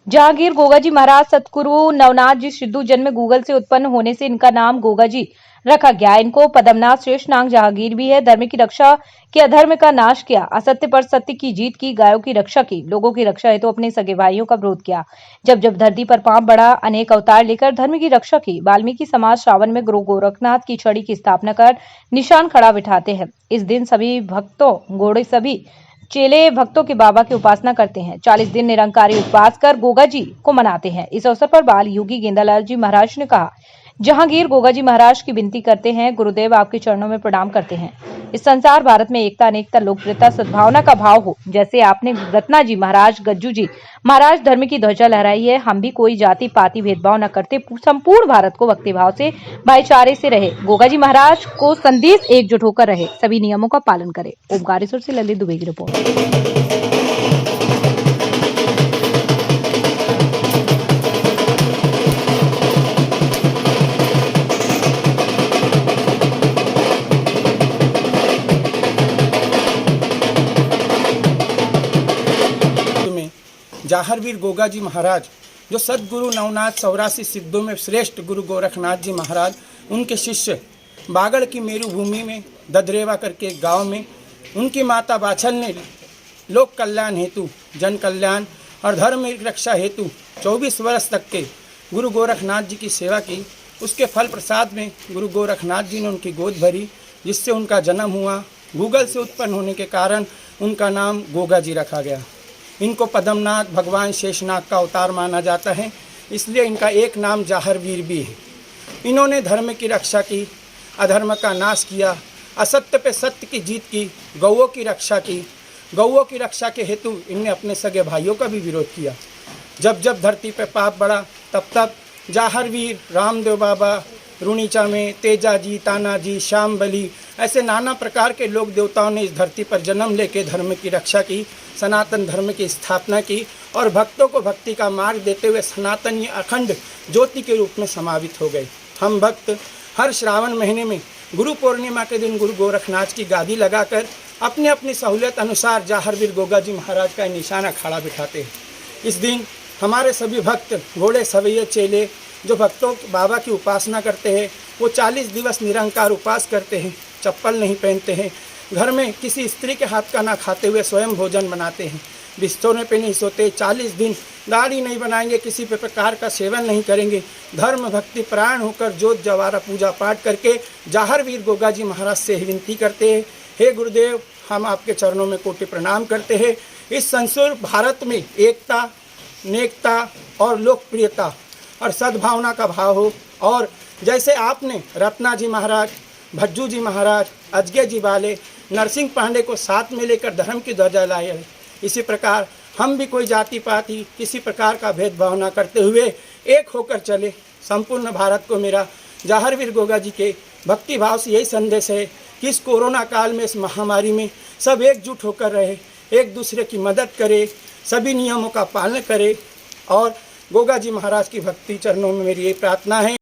जहांगीर गोगा जी महाराज सतगुरु नवनाथ जी सिद्धू जन्म गूगल से उत्पन्न होने से इनका नाम गोगा जी रखा गया। इनको पद्मनाथ श्रेष्ठ नाम जहांगीर भी है। धर्म की रक्षा की, अधर्म का नाश किया, असत्य पर सत्य की जीत की, गायों की रक्षा की, लोगों की रक्षा हेतु अपने सगे भाइयों का विरोध किया। जब जब धरती पर पांव बढ़ा, अनेक अवतार लेकर धर्म की रक्षा की। वाल्मीकि समाज श्रावण में गुरु गोरखनाथ की छड़ी की स्थापना कर निशान खड़ा बिठाते हैं। इस दिन सभी भक्तों घोड़े सभी चेले भक्तों के बाबा की उपासना करते हैं। 40 दिन निरंकारी उपवास कर गोगा जी को मनाते हैं। इस अवसर पर बाल योगी गेंदालाल जी महाराज ने कहा, जहांगीर गोगा जी महाराज की विनती करते हैं, गुरुदेव आपके चरणों में प्रणाम करते हैं। इस संसार भारत में एकता, अनेकता, लोकप्रियता, सद्भावना का भाव हो। जैसे आपने रत्ना जी महाराज, गज्जू जी महाराज धर्म की ध्वजा लहराई है, हम भी कोई जाति पाति भेदभाव न करते संपूर्ण भारत को भक्तिभाव से, भाईचारे से रहे। गोगा जी महाराज को संदेश एकजुट होकर रहे, सभी नियमों का पालन करे। ओमकारेश्वर से ललित दुबे की रिपोर्ट। जहांगीर गोगा जी महाराज जो सदगुरु नवनाथ 84 सिद्धों में श्रेष्ठ गुरु गोरखनाथ जी महाराज, उनके शिष्य बागड़ की मेरू भूमि में ददरेवा करके गांव में उनकी माता बाछल ने लोक कल्याण हेतु, जन कल्याण और धर्म रक्षा हेतु 24 वर्ष तक के गुरु गोरखनाथ जी की सेवा की। उसके फल प्रसाद में गुरु गोरखनाथ जी ने उनकी गोद भरी, जिससे उनका जन्म हुआ। गूगल से उत्पन्न होने के कारण उनका नाम गोगा जी रखा गया। इनको पद्मनाथ भगवान शेषनाग का अवतार माना जाता है, इसलिए इनका एक नाम जहांगीर भी है। इन्होंने धर्म की रक्षा की, अधर्म का नाश किया, असत्य पे सत्य की जीत की, गौओं की रक्षा की। गौओं की रक्षा के हेतु इनने अपने सगे भाइयों का भी विरोध किया। जब जब धरती पे पाप बढ़ा, तब तब जहांगीर, रामदेव बाबा, रुणीचा में तेजाजी, तानाजी, श्यामबली, ऐसे नाना प्रकार के लोक देवताओं ने इस धरती पर जन्म लेके धर्म की रक्षा की, सनातन धर्म की स्थापना की और भक्तों को भक्ति का मार्ग देते हुए सनातनी अखंड ज्योति के रूप में समावित हो गए। हम भक्त हर श्रावण महीने में गुरु पूर्णिमा के दिन गुरु गोरखनाथ की गादी लगाकर अपनी अपनी सहूलियत अनुसार जहांगीर गोगा जी महाराज का निशाना खड़ा बिठाते हैं। इस दिन हमारे सभी भक्त घोड़े सवैये चेले जो भक्तों बाबा की उपासना करते हैं, वो 40 दिवस निरंकार उपवास करते हैं, चप्पल नहीं पहनते हैं, घर में किसी स्त्री के हाथ का ना खाते हुए स्वयं भोजन बनाते हैं, बिस्तरों पे नहीं सोते, 40 दिन दाढ़ी नहीं बनाएंगे, किसी भी प्रकार का सेवन नहीं करेंगे, धर्म भक्ति प्राण होकर जोत जवारा पूजा पाठ करके जहांगीर गोगा जी महाराज से विनती करते हैं, हे गुरुदेव, हम आपके चरणों में कोटि प्रणाम करते हैं। इस संपूर्ण भारत में एकता, नेकता और लोकप्रियता और सद्भावना का भाव हो। और जैसे आपने रत्ना जी महाराज, भज्जू जी महाराज, अजगे जी वाले, नरसिंह पांडे को साथ में लेकर धर्म की ध्वजा लाए है, इसी प्रकार हम भी कोई जाति पाति किसी प्रकार का भेदभाव न करते हुए एक होकर चले। संपूर्ण भारत को मेरा जहांगीर गोगा जी के भक्ति भाव से यही संदेश है कि इस कोरोना काल में, इस महामारी में सब एकजुट होकर रहे, एक दूसरे की मदद करे, सभी नियमों का पालन करे। और गोगा जी महाराज की भक्ति चरणों में मेरी ये प्रार्थना है।